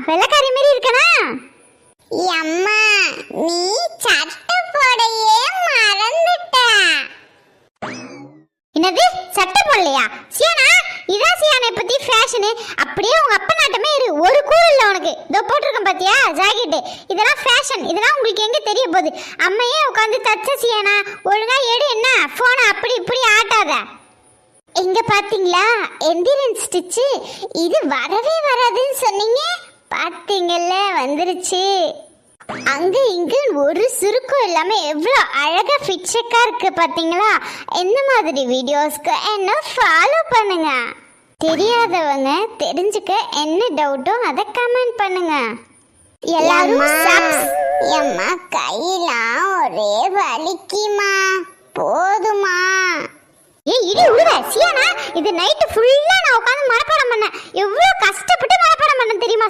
வெள்ளக்காரி மாதிரி இருக்கனா? அம்மா நீ சட்டை போடையே மறந்துட்ட. என்னது சட்டை போடலையா? சியானா இதான் சியானை பத்தி ஃபேஷனு. அப்படியே உங்க அப்பா நாட்டமே இரு. ஒரு கூல் இல்ல உனக்கு. இதோ போட்டிருக்கேன் பாத்தியா ஜாக்கெட். இதெல்லாம் ஃபேஷன். இதெல்லாம் உங்களுக்கு எங்க தெரிய போகுது? அம்மையே உட்காந்து தச்ச சியானா. ஒழுங்கா எடு. என்ன போனை அப்படி இப்படி ஆட்டாத. எங்க பாத்தீங்களா எந்திரன் ஸ்டிச்சு? இது வரவே வராதுன்னு சொன்னீங்க, பாத்தீங்கல்ல வந்துருச்சு. அங்க இங்க ஒரு சுருக்கம் இல்லாம எவ்வளவு அழகா ஃபிட்சக்கா இருக்கு பாத்தீங்களா? இந்த மாதிரி வீடியோஸ்க்கு என்ன ஃபாலோ பண்ணுங்க. தெரியாதவங்க தெரிஞ்சுக்க என்ன டவுட்டோ அதை கமெண்ட் பண்ணுங்க. எல்லாரும் அம்மா கையெல்லாம் ஒரே வலிக்குமா, போதுமா? ஏய் இடி உடுவ சியானா, இது நைட் ஃபுல்லா நான் உட்கார்ந்து மனப்பாடம் பண்ணேன். எவ்வளவு கஷ்டப்பட்டு மனப்பாடம் பண்ண தெரியுமா?